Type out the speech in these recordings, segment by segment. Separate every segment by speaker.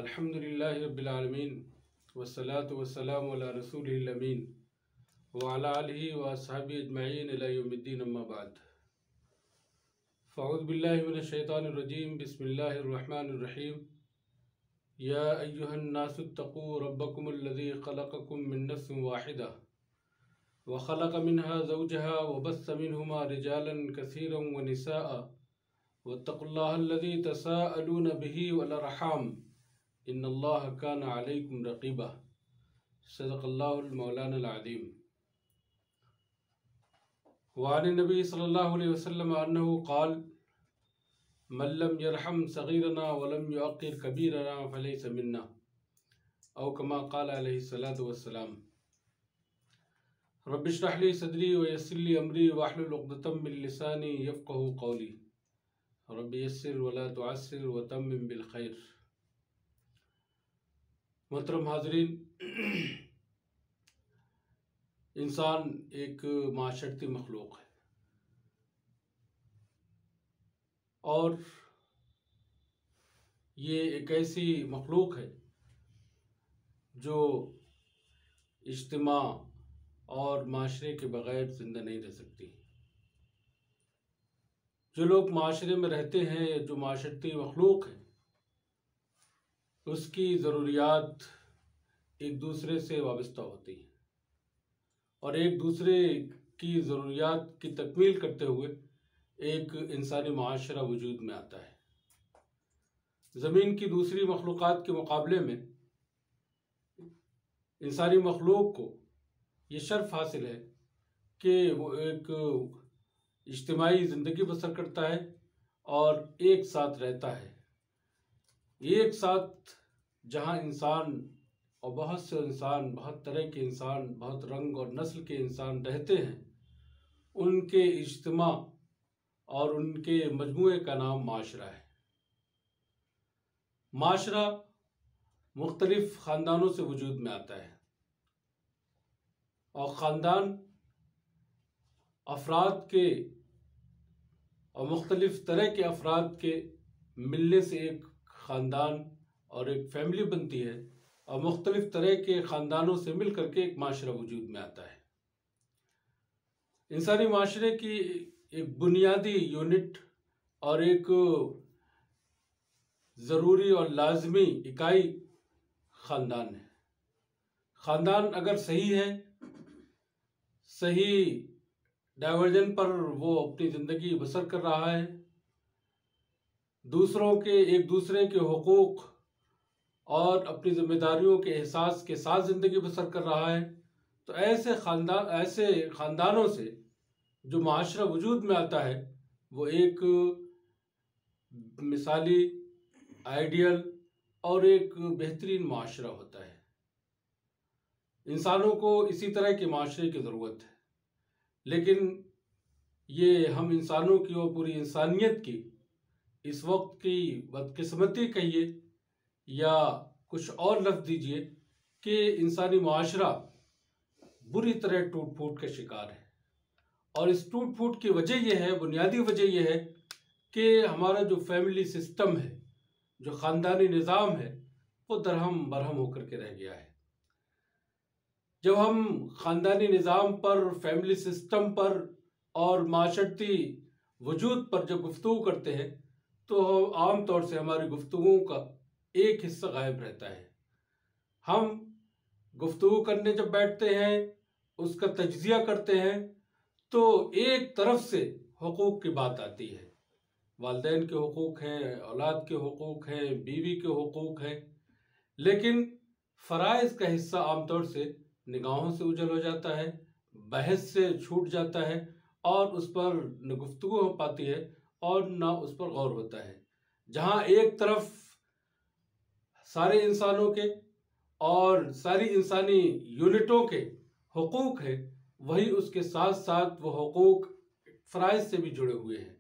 Speaker 1: अल्हम्दुलिल्लाहि रब्बिल आलमीन वस्सलातु वस्सलामु अला रसूलिहिल अमीन व अला आलिहि व अस्हाबिहि अजमईन इला यौमिद्दीन अम्मा बाद। फ़अऊज़ु बिल्लाहि मिनश शैतानिर रजीम बिस्मिल्लाहिर रहमानिर रहीम। या अय्युहन नासुत्तक़ू रब्बकुमुल्लज़ी ख़लक़कुम मिन नफ्सिन वाहिदा व ख़लक़ मिनहा ज़ौजहा व बस्स मिनहुमा रिजालन कसीरन व निसाअ वत्तक़ुल्लाहल्लज़ी तसाअलून बिही वल अर्हाम इन्नल्लाह कान अलैकुम रक़ीबा। सदक़ल्लाहुल मौलानाल अज़ीम। वान नबी सल्लल्लाहु अलैहि वसल्लम अन्नहु क़ाल मन लम यरहम सग़ीरना व लम युअक़्क़िर कबीरना फ़लैसा मिन्ना औ कमा क़ाल अलैहि सलातु वस्सलाम। रब्बि इश्रह ली सदरी व यस्सिर ली अमरी वहलुल उक़दतम मिन लिसानी यफ़क़हू क़ौली। रब्बि यस्सिर व ला तुअस्सिर व तम्मिम बिल खैर। मोहतरम हाज़रीन, इंसान एक माशरती मखलूक है और ये एक ऐसी मखलूक है जो इज्तिमा और माशरे के बग़ैर ज़िंदा नहीं रह सकती। जो लोग माशरे में रहते हैं, जो माशरती मखलूक है, उसकी ज़रूरियात एक दूसरे से वाबस्ता होती हैं और एक दूसरे की ज़रूरियात की तकमील करते हुए एक इंसानी माशरा वजूद में आता है। ज़मीन की दूसरी मखलूक़ात के मुकाबले में इंसानी मखलूक को ये शर्फ़ हासिल है कि वो एक इज्तिमाई ज़िंदगी बसर करता है और एक साथ रहता है। एक साथ जहाँ इंसान और बहुत से इंसान, बहुत तरह के इंसान, बहुत रंग और नस्ल के इंसान रहते हैं, उनके इज्तिमा और उनके मजमूए का नाम माशरा है। माशरा मुख्तलिफ ख़ानदानों से वजूद में आता है और ख़ानदान अफराद के और मुख्तलिफ तरह के अफराद के मिलने से एक ख़ानदान और एक फैमिली बनती है और मुख्तलिफ तरह के ख़ानदानों से मिल करके एक माशरा वजूद में आता है। इंसानी माशरे की एक बुनियादी यूनिट और एक ज़रूरी और लाजमी इकाई ख़ानदान है। ख़ानदान अगर सही है, सही डाइवर्जन पर वो अपनी ज़िंदगी बसर कर रहा है, दूसरों के एक दूसरे के हुकूक और अपनी जिम्मेदारियों के एहसास के साथ ज़िंदगी बसर कर रहा है, तो ऐसे ख़ानदानों से जो माशरा वजूद में आता है वो एक मिसाली, आइडियल और एक बेहतरीन माशरा होता है। इंसानों को इसी तरह के माशरे की ज़रूरत है, लेकिन ये हम इंसानों की और पूरी इंसानियत की इस वक्त की बदकिस्मती कहिए या कुछ और लफ्ज़ दीजिए कि इंसानी माशरा बुरी तरह टूट फूट का शिकार है। और इस टूट फूट की वजह यह है, बुनियादी वजह यह है कि हमारा जो फैमिली सिस्टम है, जो ख़ानदानी निज़ाम है, वो दरहम बरहम होकर के रह गया है। जब हम ख़ानदानी निज़ाम पर, फैमिली सिस्टम पर और माशरती वजूद पर जब गुफ्तगू करते हैं तो आम तौर से हमारी गुफ्तगू का एक हिस्सा गायब रहता है। हम गुफ्तगू करने जब बैठते हैं, उसका तज्ज़िया करते हैं, तो एक तरफ से हुकूक की बात आती है। वालिदैन के हुकूक हैं, औलाद के हुकूक हैं, बीवी के हुकूक हैं, लेकिन फ़राइज़ का हिस्सा आमतौर से निगाहों से उजल हो जाता है, बहस से छूट जाता है और उस पर न गुफ्तगू हो पाती है और न उस पर गौर होता है। जहाँ एक तरफ सारे इंसानों के और सारी इंसानी यूनिटों के हुकूक है, वही उसके साथ साथ वो हुकूक फ़राइज़ से भी जुड़े हुए हैं।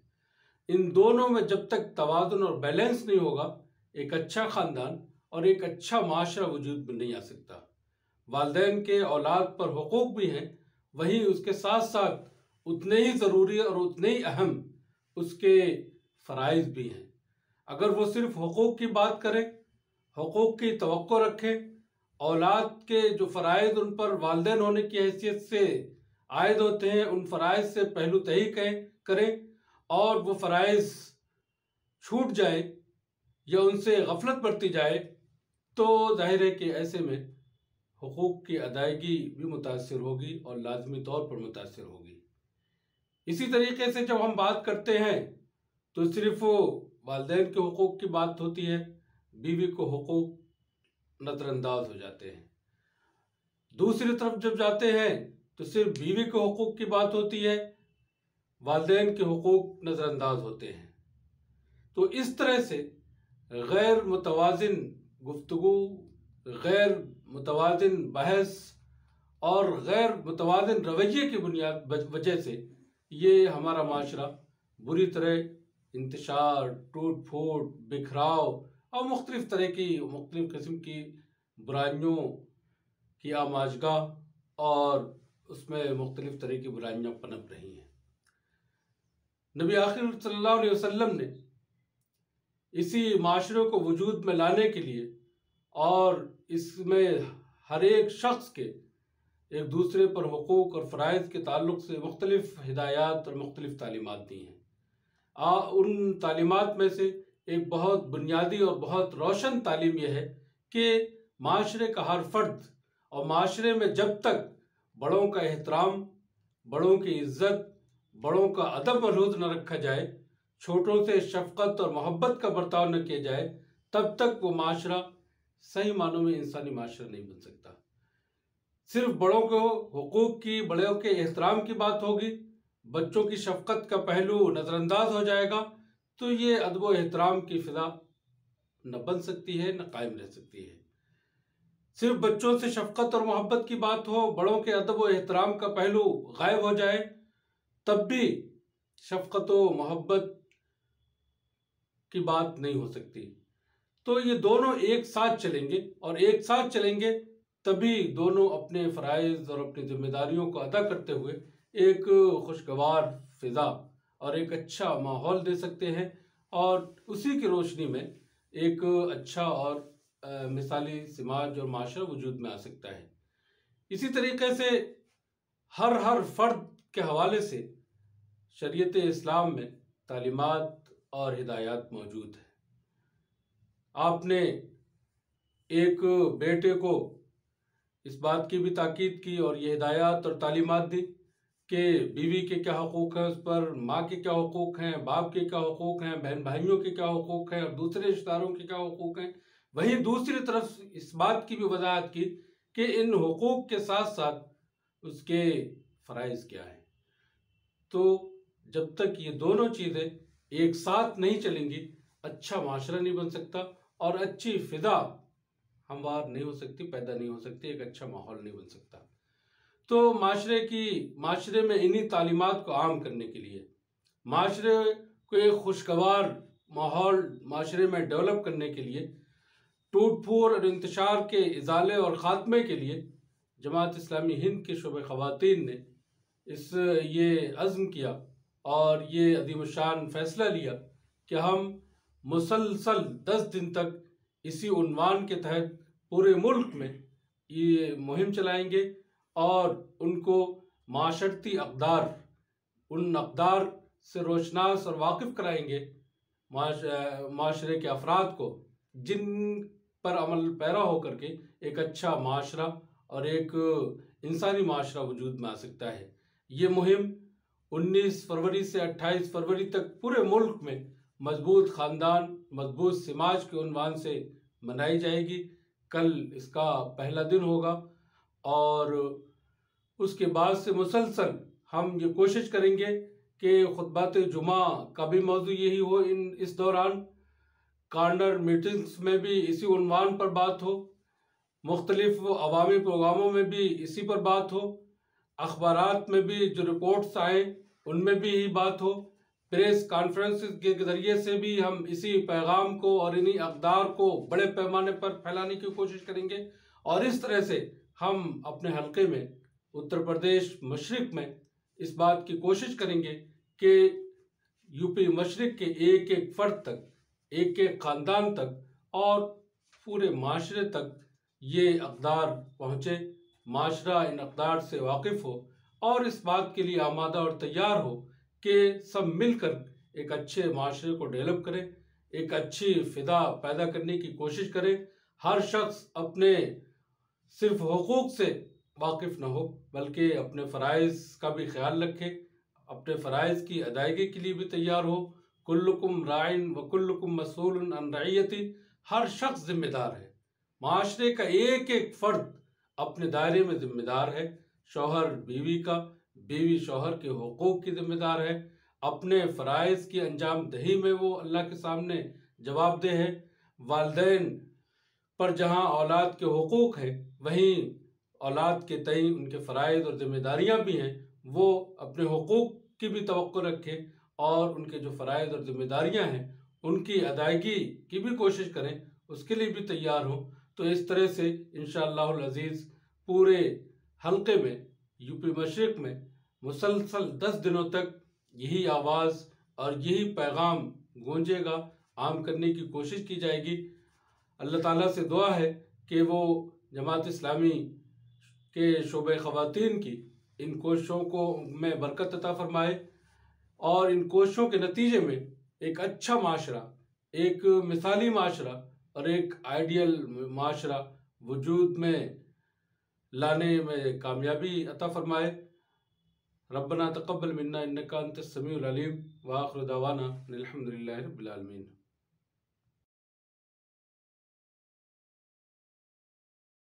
Speaker 1: इन दोनों में जब तक तवाज़ुन और बैलेंस नहीं होगा, एक अच्छा ख़ानदान और एक अच्छा माशरा वजूद में नहीं आ सकता। वालिदैन के औलाद पर हुकूक भी हैं, वहीं उसके साथ साथ उतने ही ज़रूरी और उतने ही अहम उसके फ़राइज़ भी हैं। अगर वो सिर्फ हुकूक की बात करें, हुकूक की तवक्को रखें, औलाद के जो फ़राइज़ उन पर वालिदैन होने की हैसियत से आयद होते हैं उन फ़राइज़ से पहलू तय करें, और वो फ़राइज़ छूट जाए या उनसे गफलत बरती जाए तो जाहिर है कि ऐसे में हुकूक की अदायगी भी मुतासिर होगी और लाजमी तौर पर मुतासिर होगी। इसी तरीके से जब हम बात करते हैं तो सिर्फ वालिदैन के हुकूक की बात होती है, बीवी को हुकूक नज़रअंदाज हो जाते हैं। दूसरी तरफ जब जाते हैं तो सिर्फ बीवी के हुकूक की बात होती है, वालिदैन के हुकूक नज़रअंदाज होते हैं। तो इस तरह से गैर मुतवाज़िन गुफ्तगू, गैर मुतवाज़िन बहस और गैर मुतवाज़िन रवैये की वजह से ये हमारा माशरा बुरी तरह इंतशार, टूट फूट, बिखराव और मुख्तलिफ़ किस्म की बुराइयों की आमाजगाह और उसमें मुख्तलिफ़ तरह की बुराइयाँ पनप रही हैं। नबी आखिर सल्लल्लाहु अलैहि वसल्लम ने इसी माशरे को वजूद में लाने के लिए और इसमें हर एक शख्स के एक दूसरे पर हुकूक और फ़राइज़ के ताल्लुक़ से मुख्तलिफ़ हिदायत और मुख्तलिफ़ तालीमात दी हैं। उन तालीमात में से एक बहुत बुनियादी और बहुत रोशन तालीम यह है कि माशरे का हर फ़र्द और माशरे में जब तक बड़ों का एहतराम, बड़ों की इज़्ज़त, बड़ों का अदब मलहूज़ न रखा जाए, छोटों से शफ़क़त और मोहब्बत का बर्ताव न किया जाए, तब तक वो माशरा सही मानों में इंसानी माशरा नहीं बन सकता। सिर्फ बड़ों को हुकूक की, बड़ों के एहतराम की बात होगी, बच्चों की शफ़क़त का पहलू नज़रअंदाज हो जाएगा तो ये अदब व एहतराम की फ़िज़ा न बन सकती है, न कायम रह सकती है। सिर्फ बच्चों से शफ़क़त और मोहब्बत की बात हो, बड़ों के अदब व एहतराम का पहलू गायब हो जाए, तब भी शफ़क़त व मोहब्बत की बात नहीं हो सकती। तो ये दोनों एक साथ चलेंगे और एक साथ चलेंगे तभी दोनों अपने फ़राइज़ और अपनी जिम्मेदारियों को अदा करते हुए एक खुशगवार फ़िज़ा और एक अच्छा माहौल दे सकते हैं और उसी की रोशनी में एक अच्छा और मिसाली समाज और माशरा वजूद में आ सकता है। इसी तरीके से हर फ़र्द के हवाले से शरीयत इस्लाम में तालीमात और हिदायत मौजूद है। आपने एक बेटे को इस बात की भी ताकीद की और ये हिदायत और तालीमात दी कि बीवी के क्या हुकूक हैं उस पर, माँ के क्या हुकूक हैं, बाप के क्या हुकूक हैं, बहन भाइयों के क्या हुकूक हैं और दूसरे रिश्तेदारों के क्या हुकूक हैं। वहीं दूसरी तरफ इस बात की भी वजाहत की कि इन हुकूक के साथ साथ उसके फ़राइज़ क्या हैं। तो जब तक ये दोनों चीज़ें एक साथ नहीं चलेंगी, अच्छा माशरा नहीं बन सकता और अच्छी फ़िज़ा हमवार नहीं हो सकती, पैदा नहीं हो सकती, एक अच्छा माहौल नहीं बन सकता। तो माशरे में इन्हीं तालीमात को आम करने के लिए, माशरे को एक खुशगवार माहौल माशरे में डेवलप करने के लिए, टूट फूट और इंतशार के इजाले और ख़ात्मे के लिए जमात इस्लामी हिंद के शोबे ख़वातीन ने ये अज़्म किया और ये अज़ीमुश्शान फ़ैसला लिया कि हम मुसलसल 10 दिन तक इसी उन्वान के तहत पूरे मुल्क में ये मुहिम चलाएंगे और उनको माशरती अक़दार, उन अक़दार से रोशनास और वाकिफ़ कराएंगे माशरे के अफराद को जिन पर अमल पैरा होकर के एक अच्छा माशरा और एक इंसानी माशरा वजूद में आ सकता है। ये मुहिम 19 फरवरी से 28 फरवरी तक पूरे मुल्क में मजबूत ख़ानदान, मजबूत समाज के उन्वान से मनाई जाएगी। कल इसका पहला दिन होगा और उसके बाद से मुसलसल हम ये कोशिश करेंगे कि खुतबात जुमा का भी मौजू यही हो। इस दौरान कॉर्नर मीटिंग्स में भी इसी उन्वान पर बात हो, मुख्तलिफ अवामी प्रोग्रामों में भी इसी पर बात हो, अखबारात में भी जो रिपोर्ट्स आए उनमें भी यही बात हो, प्रेस कॉन्फ्रेंस के ज़रिए से भी हम इसी पैगाम को और इन्हीं अक़दार को बड़े पैमाने पर फैलाने की कोशिश करेंगे। और इस तरह से हम अपने हल्के में उत्तर प्रदेश मशरिक़ में इस बात की कोशिश करेंगे कि यूपी मशरिक़ के एक एक फ़र्द तक, एक एक ख़ानदान तक और पूरे माशरे तक ये अक़दार पहुँचे, माशरा इन अक़दार से वाकिफ़ हो और इस बात के लिए आमादा और तैयार हो कि सब मिलकर एक अच्छे माशरे को डेवलप करें, एक अच्छी फ़िदा पैदा करने की कोशिश करें। हर शख्स अपने सिर्फ हुकूक से वाकिफ़ न हो बल्कि अपने फ़राइज़ का भी ख्याल रखे, अपने फ़राइज़ की अदायगी के लिए भी तैयार हो। कुल्लुकुम राइन व कुल्लुकुम मसऊलुन अन रइयती, हर शख्स जिम्मेदार है। माशरे का एक एक फ़र्द अपने दायरे में जिम्मेदार है। शौहर बीवी का, बीवी शौहर के हुकूक की जिम्मेदार है। अपने फ़राइज़ की अंजाम दही में वो अल्लाह के सामने जवाबदेह है। वालिदैन पर जहाँ औलाद के हुकूक हैं, वहीं औलाद के तय उनके फ़राइज़ और जिम्मेदारियाँ भी हैं। वो अपने हुकूक की भी तवक्को रखें और उनके जो फ़राइज़ और जिम्मेदारियाँ हैं उनकी अदायगी की भी कोशिश करें, उसके लिए भी तैयार हों। तो इस तरह से इंशाअल्लाहुल अज़ीज़ पूरे हल्के में, यूपी मशरिक़ में मुसलसल 10 दिनों तक यही आवाज़ और यही पैगाम गूंजेगा, आम करने की कोशिश की जाएगी। अल्लाह ताला से दुआ है कि वो जमात इस्लामी के शोबे ख़वातीन की इन कोशिशों को में बरकत अता फ़रमाए और इन कोशिशों के नतीजे में एक अच्छा माशरा, एक मिसाली माशरा और एक आइडियल माशरा वजूद में लाने में कामयाबी अता फ़रमाए। रब्बना तक़ब्बल मिन्ना इन्नका अंतस समीउल अलीम व आखिरु दावाना अनिल हम्दुलिल्लाहि रब्बिल आलमीन।